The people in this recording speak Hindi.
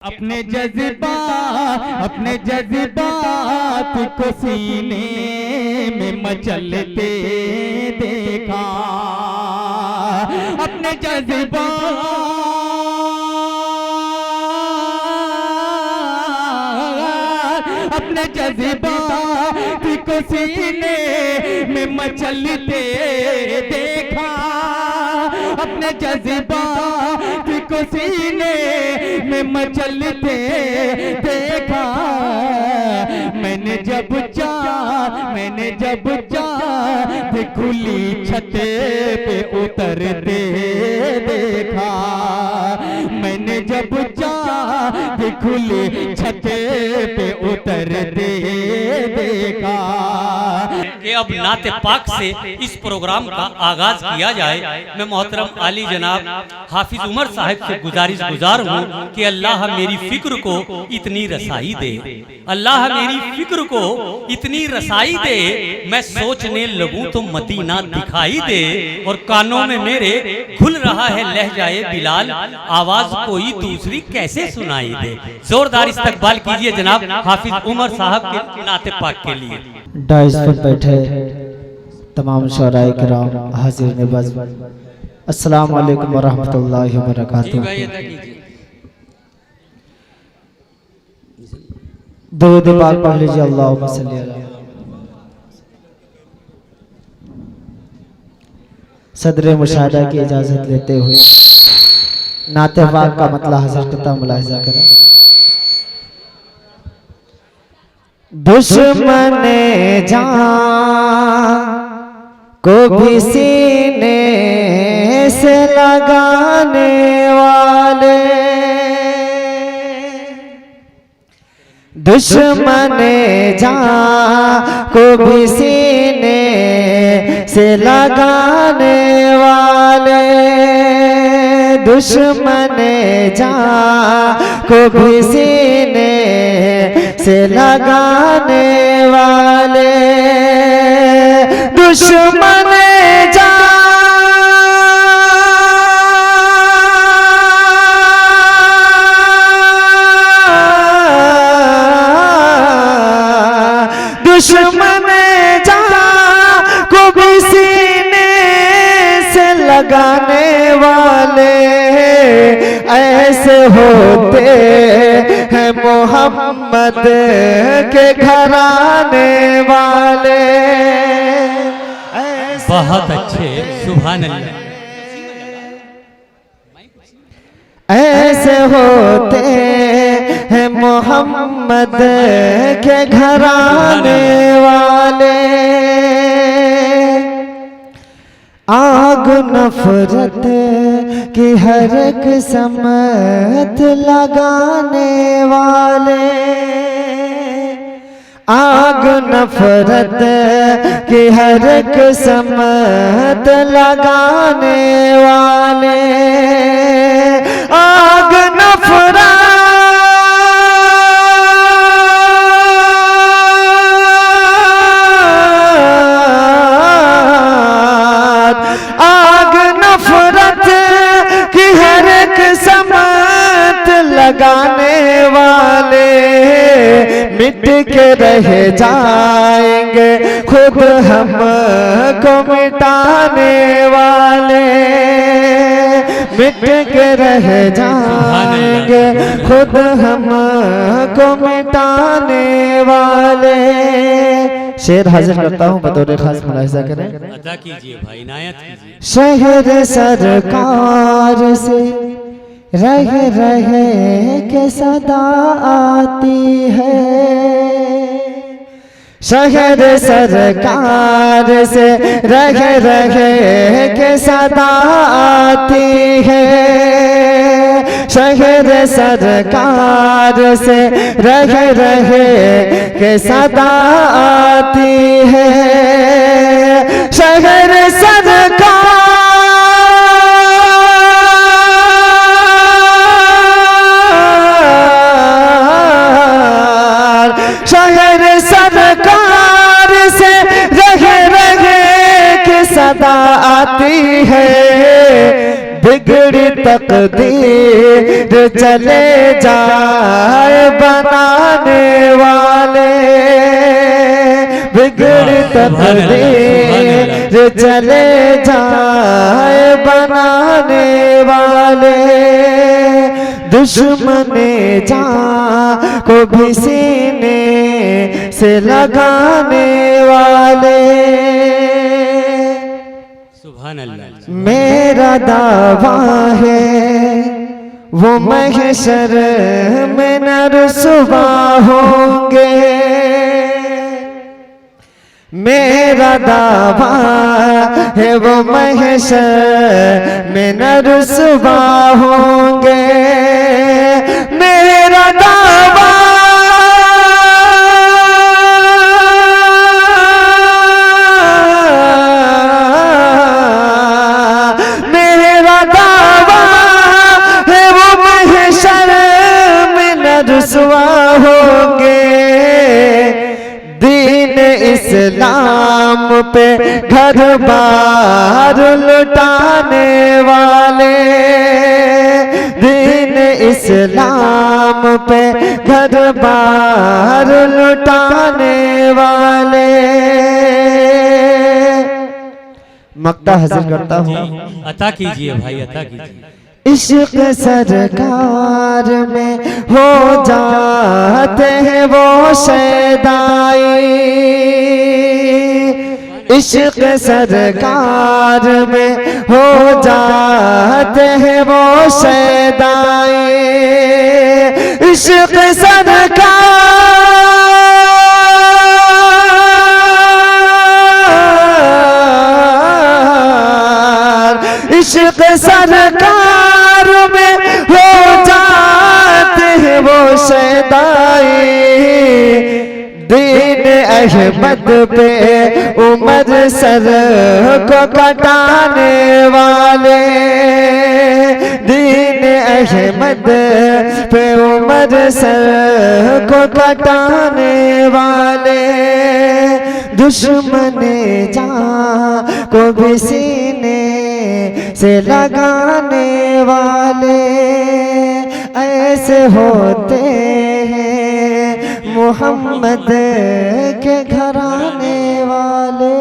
अपने जज्बात को सीने में मचलते देखा, अपने जज्बात को सीने में मचलते देखा, अपने जज्बात को सीने में मचलते देखा। मैंने जब चाँद खुली छत पे उतरते देखा, मैंने जब चाँद खुली छत पे उतरते देखा। कि अब नाते पाक से इस प्रोग्राम का आगाज किया जाए। मैं मोहतरम आली जनाब हाफिज उमर साहब से गुजार हूँ कि अल्लाह मेरी फिक्र को इतनी रसाई दे, अल्लाह मेरी फिक्र को इतनी रसाई दे, मैं सोचने लगूं तो मदीना दिखाई दे, और कानों में मेरे खुल रहा है लहजाए बिलाल, आवाज कोई दूसरी कैसे सुनाई दे। जोरदार इस्तकबाल कीजिए जनाब हाफिज उमर साहब के नाते पाक के लिए। डाइस पर बैठे तमाम शोराए किराम हाजिर नवाज, अस्सलाम वालेकुम व रहमतुल्लाहि व बरकातुहू। दुरूद पाक पढ़ लीजिए। अल्लाहुम्मा सल्ली अला। सदर मुशाहदा की इजाजत लेते हुए नाते पाक का मतलब हज़रत का मुलाहिज़ा करें। दुश्मन जान को भी सीने से लगाने वाले, दुश्मन जान को भी सीने से लगाने वाले, दुश्मन जान को भी सीने से लगाने वाले, दुश्मन जान दुश्मन जान को भी सीने से लगाने वाले ऐसे होते हैं मोहम्मद के घराने वाले। बहुत अच्छे, सुभान अल्लाह। ऐसे होते हैं मोहम्मद के घराने वाले, आग नफरत की हर एक समत लगाने वाले, आग नफरत की हर एक समत लगाने वाले, आग नफरत लगाने वाले मिट के रह जाएंगे, खुद हमको मिटाने वाले, मिट के रह जाएंगे, खुद हमको मिटाने वाले। शेर हाजिर करता हूँ, बतौर खास मुलाहिज़ा करें। अदा कीजिए भाई, इनायत कीजिए। शहर सरकार से रह रहे के सदा आती है, शहर सरकार से रह रहे के सदा आती है, शहर सरकार से रह रहे के सदा आती है, शहर सरकार शहर सरकार से रह रहे के सदा आती है, बिगड़ी तकदीर चले जाए बनाने वाले, बिगड़ तकदीर चले जाए बनाने वाले, दुश्मने जान को भी सीने से लगाने वाले। सुभान अल्लाह। मेरा दावा है वो महशर में न रुसवा होंगे, मेरा दावा है वो महशर में न रुसवा होंगे, मेरा दावा रुसवा होंगे। दीन इस्लाम पे घर बार लुटाने वाले, दीन इस्लाम पे घर बार लुटाने वाले। मक्ता हासिल करता हूँ। अता कीजिए भाई, अता कीजिए। इश्क सरकार में हो जाते हैं वो शैदाई, इश्क सरकार में हो जाते हैं वो शैदाई, इश्क सरकार, इश्क सरकार में हो जाते हैं वो शैदाई, दीन अहमद पे उमर सर को कटाने वाले, दीन अहमद पे उमर सर को कटाने वाले, दुश्मने जान को भी सीने से लगाने वाले, ऐसे होते हैं मोहम्मद के घराने वाले।